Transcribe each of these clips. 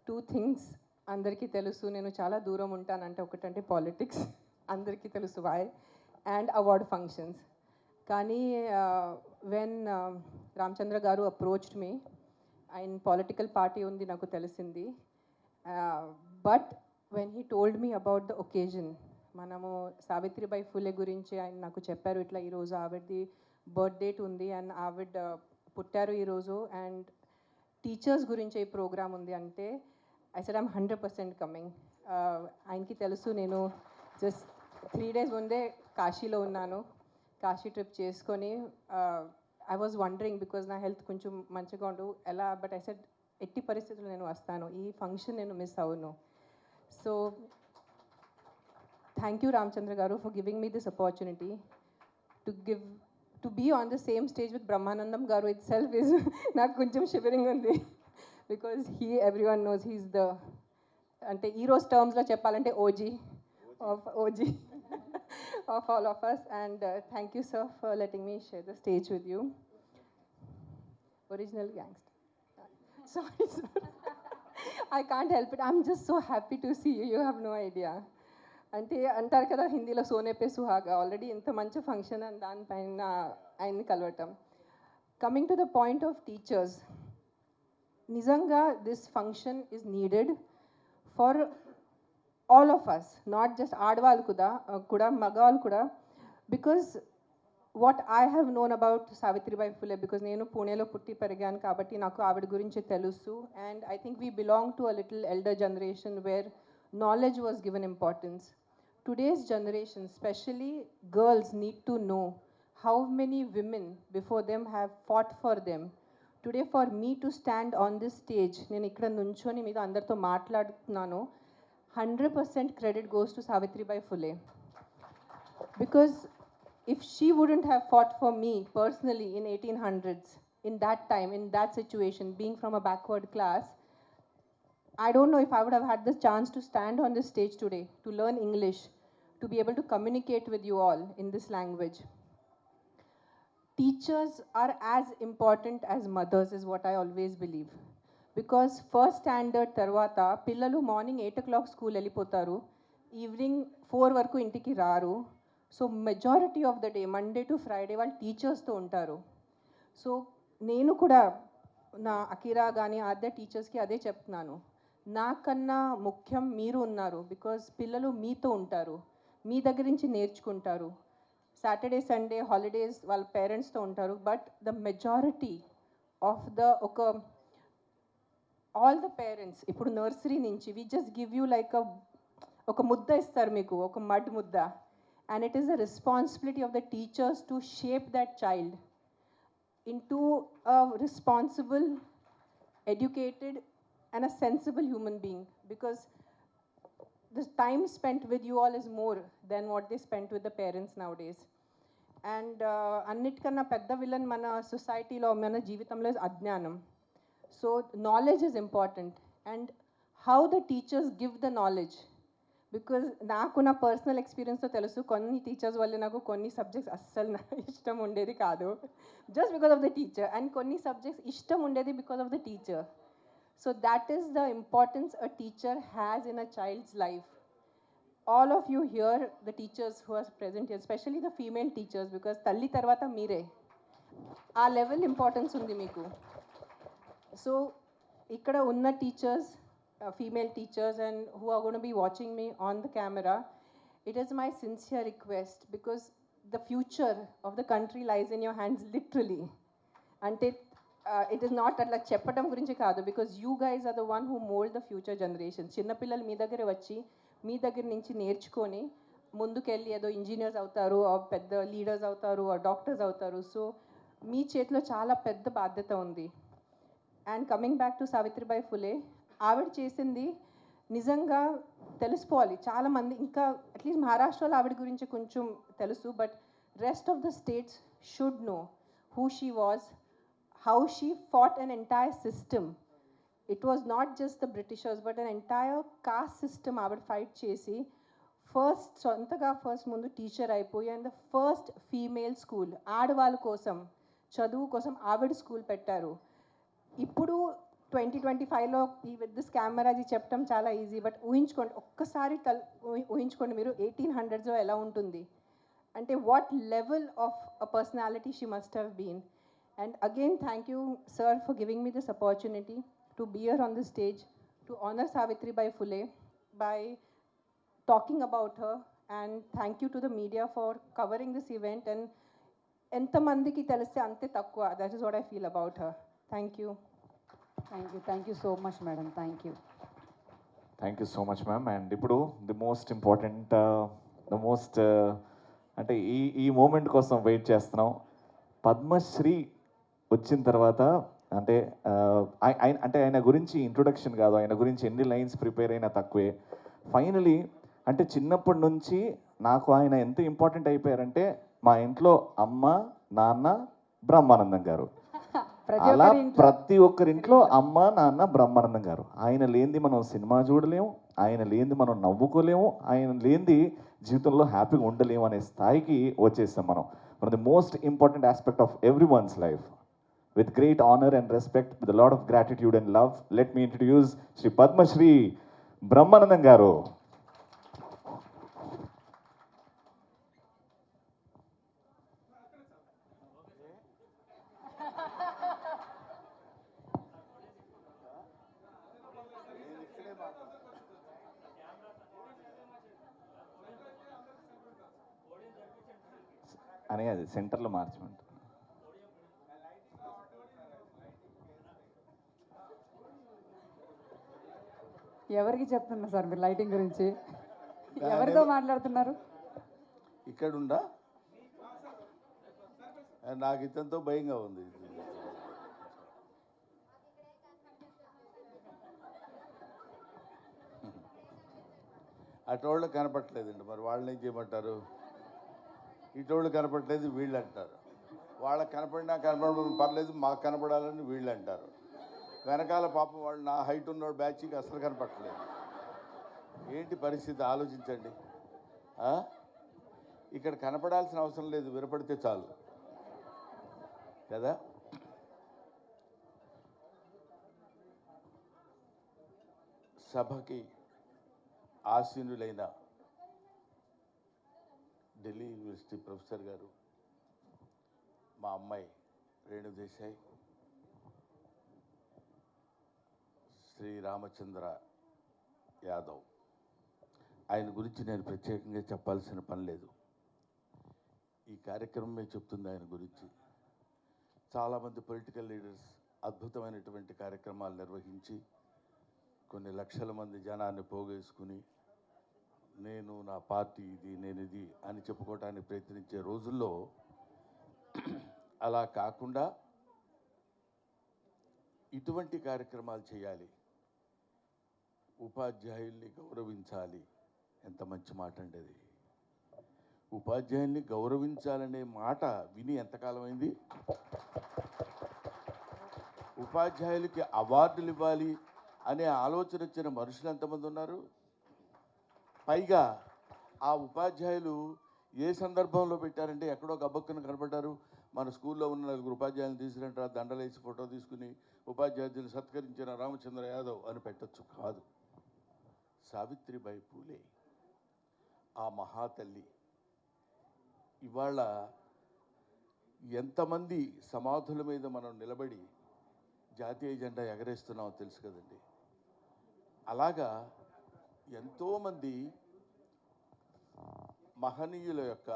Two things అందరికీ తెలుసు. నేను చాలా దూరం ఉంటానంటే ఒకటంటే పాలిటిక్స్ అందరికీ తెలుసు వై, అండ్ అవార్డ్ ఫంక్షన్స్. కానీ వెన్ రామచంద్ర గారు అప్రోచ్డ్ మీ, ఆయన పొలిటికల్ పార్టీ ఉంది నాకు తెలిసింది. But when he told me about the occasion, మనము సావిత్రిబాయి ఫులే గురించి ఆయన నాకు చెప్పారు, ఇట్లా ఈరోజు ఆవిడది బర్త్ డేట్ ఉంది అండ్ ఆవిడ పుట్టారు ఈరోజు, అండ్ టీచర్స్ గురించి ఈ ప్రోగ్రామ్ ఉంది అంటే ఐ సెడ్ ఐమ్ 100% కమింగ్. ఆయనకి తెలుసు నేను జస్ట్ 3 days ముందే కాశీలో ఉన్నాను. కాశీ ట్రిప్ చేసుకొని ఐ వాజ్ వండరింగ్ బికాజ్ నా హెల్త్ కొంచెం మంచిగా ఉండు ఎలా, బట్ ఐ సెడ్ ఎట్టి పరిస్థితుల్లో నేను వస్తాను, ఈ ఫంక్షన్ నేను మిస్ అవును. సో థ్యాంక్ యూ రామచంద్ర గారు for giving me this opportunity to be on the same stage with Brahmanandam Garu itself is నాకు కొంచెం షివరింగ్ ఉంది because everyone knows he's the, అంటే ఈరోజు టర్మ్స్లో చెప్పాలంటే OG of all of us, and thank you sir for letting me share the stage with you. Original gangster. Sorry sir. I can't help it, I'm just so happy to see you, you have no idea. అంటే అంటారు కదా హిందీలో Soane pay సుహాగా, already ఇంత మంచి function అని దానిపైన ఆయన్ని కలవటం. Coming to the point of teachers, నిజంగా this function is needed for all of us, not just ఆడవాళ్ళు కూడా మగవాళ్ళు కూడా, because what I have known about Savitribai Phule, because నేను పూణేలో పుట్టి పెరిగాను కాబట్టి నాకు ఆవిడ గురించి తెలుసు. And I think we belong to a little elder generation where knowledge was given importance. Today's generation, especially girls, need to know how many women before them have fought for them. Today for me to stand on this stage, నేను ఇక్కడ నుంచొని మీతో అందరితో మాట్లాడుతున్నాను, 100% credit goes to Savitribai Phule. Because if she wouldn't have fought for me personally in 1800s, in that time, in that situation, being from a backward class, I don't know if I would have had the chance to stand on this stage today, to learn English, to be able to communicate with you all in this language. Teachers are as important as mothers is what I always believe. Because first standard tarvata, pillalu morning 8 o'clock school వెళ్ళిపోతారు, evening 4 వరకు ఇంటికి రారు. So majority of the day Monday to Friday వాళ్ళు టీచర్స్తో ఉంటారు. So నేను కూడా నా Akira కానీ ఆద్య టీచర్స్కి అదే చెప్తున్నాను, నాకన్నా ముఖ్యం మీరు ఉన్నారు. బికాజ్ పిల్లలు మీతో ఉంటారు, మీ దగ్గర నుంచి నేర్చుకుంటారు. సాటర్డే సండే హాలిడేస్ వాళ్ళ పేరెంట్స్తో ఉంటారు, but the majority of the all the parents ఇప్పుడు నర్సరీ నుంచి we just give you like ఒక ముద్ద ఇస్తారు మీకు, ఒక మడ్ ముద్ద, and it is the responsibility of the teachers to shape that child into a responsible, educated and a sensible human being, because the time spent with you all is more than what they spent with the parents nowadays. And annitkana pedda villain mana society lo mana jeevithamlo is ajnanam. So knowledge is important, and how the teachers give the knowledge, because నాకు నా personal ఎక్స్పీరియన్స్తో తెలుసు, కొన్ని teachers వల్ల నాకు కొన్ని subjects అస్సలు నా ఇష్టం ఉండేది కాదు, just because of the teacher, and కొన్ని సబ్జెక్ట్స్ ఇష్టం ఉండేది because of the teacher. So that is the importance a teacher has in a child's life. All of you here the teachers who are present here, especially the female teachers, because తల్లి తర్వాత మీరే, ఆ level importance ఉంది మీకు. So ఇక్కడ ఉన్న teachers, female teachers, and who are going to be watching me on the camera, it is my sincere request, because the future of the country lies in your hands literally. Ante it is not atla cheppadam gurinchi kaadu, because you guys are the one who mold the future generations. Chinna pillalu mee daggare vachi mee daggara nunchi నేర్చుకొని ముందుకెళ్ళి ఏదో engineers అవుతారు, పెద్ద leaders అవుతారు, doctors అవుతారు. So మీ చేతిలో చాలా పెద్ద బాధ్యత ఉంది. And coming back to Savitribai Phule, ఆవిడ చేసింది నిజంగా తెలుసుకోవాలి చాలామంది. ఇంకా అట్లీస్ట్ మహారాష్ట్రలో ఆవిడ గురించి కొంచెం తెలుసు, but rest of the states should know who she was, how she fought an entire system. It was not just the Britishers, but an entire cost system ఆవిడ ఫైట్ చేసి సొంతగా ఫస్ట్ ముందు టీచర్ అయిపోయి, and the first female school ఆడవాళ్ళ కోసం చదువు కోసం ఆవిడ స్కూల్ పెట్టారు. ఇప్పుడు 2025లో ఈ విత్ దిస్ కెమెరా అది చెప్పడం చాలా ఈజీ, బట్ ఊహించుకోండి ఒక్కసారి ఊహించుకోండి మీరు 1800s ఎలా ఉంటుంది అంటే what level of a personality she must have been. And again thank you sir for giving me this opportunity to be here on this stage to honour Savitribai Phule by talking about her, and thank you to the media for covering this event. And ఎంతమందికి తెలిస్తే అంతే తక్కువ, that is what I feel about her. Thank you. Thank you so much, madam. Thank you. Thank you so much ma'am. And ఇప్పుడు the most important అంటే ఈ moment కోసం wait చేస్తున్నాం. పద్మశ్రీ వచ్చిన తర్వాత అంటే ఆయన గురించి ఇంట్రొడక్షన్ కాదు, ఆయన గురించి ఎన్ని లైన్స్ ప్రిపేర్ అయినా తక్కువే. ఫైనలీ అంటే చిన్నప్పటి నుంచి నాకు ఆయన ఎంత ఇంపార్టెంట్ అయిపోయారంటే మా ఇంట్లో అమ్మ నాన్న బ్రహ్మానందం గారు, అలా ప్రతి ఒక్కరింట్లో అమ్మ నాన్న బ్రహ్మానందం గారు. ఆయన లేనిది మనం సినిమా చూడలేము, ఆయన లేనిది మనం నవ్వుకోలేము, ఆయన లేనిది జీవితంలో హ్యాపీగా ఉండలేము అనే స్థాయికి వచ్చేసాం మనం. One of the most important aspect of every one's life. With great honor and respect, with a lot of gratitude and love, let me introduce Shri Padma Shri Brahmanandam Garu. అనే అది సెంటర్లో మార్చమంట. ఎవరికి చెప్తున్నారు సార్ మీరు lighting గురించి? ఎవరితో మాట్లాడుతున్నారు? ఇక్కడుండా నాకు ఇతంతో భయంగా ఉంది. అటోళ్ళు కనపట్లేదండి, మరి వాళ్ళని ఏం చేయమంటారు? ఇటోళ్ళు కనపడలేదు వీళ్ళు అంటారు, వాళ్ళకి కనపడినా పర్లేదు మాకు కనపడాలని వీళ్ళు అంటారు. వెనకాల పాపం వాళ్ళు నా హైట్ ఉన్నోడు బ్యాచ్కి అసలు కనపట్టలేదు. ఏంటి పరిస్థితి ఆలోచించండి. ఇక్కడ కనపడాల్సిన అవసరం లేదు, వినపడితే చాలు కదా. సభకి ఆసీనులైన ఢిల్లీ యూనివర్సిటీ ప్రొఫెసర్ గారు, మా అమ్మాయి రేణు దేశాయ్, శ్రీ రామచంద్ర యాదవ్, ఆయన గురించి నేను ప్రత్యేకంగా చెప్పాల్సిన పని లేదు, ఈ కార్యక్రమమే చెప్తుంది ఆయన గురించి. చాలామంది పొలిటికల్ లీడర్స్ అద్భుతమైనటువంటి కార్యక్రమాలు నిర్వహించి కొన్ని లక్షల మంది జనాన్ని పోగేసుకుని నేను నా పార్టీ ఇది నేను ఇది అని చెప్పుకోవడానికి ప్రయత్నించే రోజుల్లో అలా కాకుండా ఇటువంటి కార్యక్రమాలు చేయాలి, ఉపాధ్యాయుల్ని గౌరవించాలి. ఎంత మంచి మాట అండి అది. ఉపాధ్యాయుల్ని గౌరవించాలనే మాట విని ఎంతకాలమైంది? ఉపాధ్యాయులకి అవార్డులు ఇవ్వాలి అనే ఆలోచన వచ్చిన మనుషులు ఎంతమంది ఉన్నారు? పైగా ఆ ఉపాధ్యాయులు ఏ సందర్భంలో పెట్టారంటే ఎక్కడో గబ్బక్కున కనపడ్డారు, మన స్కూల్లో ఉన్న 4 ఉపాధ్యాయులను తీసుకురంటారు, దండలేసి ఫోటో తీసుకుని ఉపాధ్యాయులు సత్కరించిన రామచంద్ర యాదవ్ అని పెట్టచ్చు. కాదు, సావిత్రిబాయి పూలే ఆ మహాతల్లి. ఇవాళ ఎంతమంది సమాధుల మీద మనం నిలబడి జాతీయ జెండా ఎగరేస్తున్నామో తెలుసు కదండి. అలాగా ఎంతోమంది మహనీయుల యొక్క,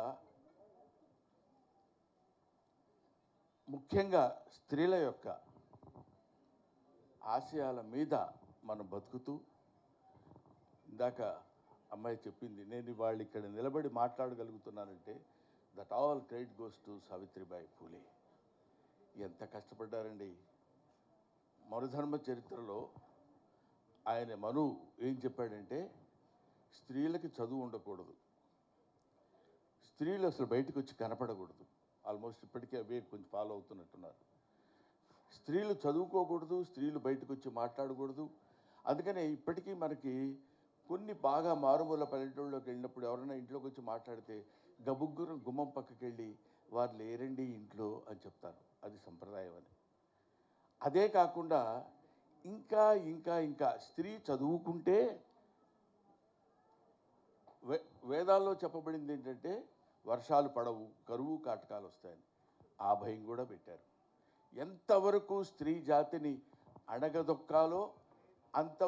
ముఖ్యంగా స్త్రీల యొక్క ఆశయాల మీద మనం బతుకుతూ, ఇందాక అమ్మాయి చెప్పింది, నేను వాళ్ళు ఇక్కడ నిలబడి మాట్లాడగలుగుతున్నానంటే that all credit goes to Savitribai Phule. ఎంత కష్టపడ్డారండి. మనుధర్మ చరిత్రలో ఆయన మను ఏం చెప్పాడంటే, స్త్రీలకి చదువు ఉండకూడదు, స్త్రీలు అసలు బయటకు వచ్చి కనపడకూడదు. ఆల్మోస్ట్ ఇప్పటికే అవే కొంచెం ఫాలో అవుతున్నట్టున్నారు. స్త్రీలు చదువుకోకూడదు, స్త్రీలు బయటకు వచ్చి మాట్లాడకూడదు. అందుకనే ఇప్పటికీ మనకి కొన్ని బాగా మారుమూల పల్లెటూళ్ళలోకి వెళ్ళినప్పుడు ఎవరైనా ఇంట్లోకి వచ్చి మాట్లాడితే గబుగ్గురు గుమ్మం పక్కకి వెళ్ళి వారు లేరండి ఇంట్లో అని చెప్తారు. అది సంప్రదాయం అని. అదే కాకుండా ఇంకా ఇంకా ఇంకా స్త్రీ చదువుకుంటే వేదాల్లో చెప్పబడింది ఏంటంటే వర్షాలు పడవు, కరువు కాటకాలు వస్తాయని. ఆ భయం కూడా పెట్టారు. ఎంతవరకు స్త్రీ జాతిని అణగదొక్కాలో అంత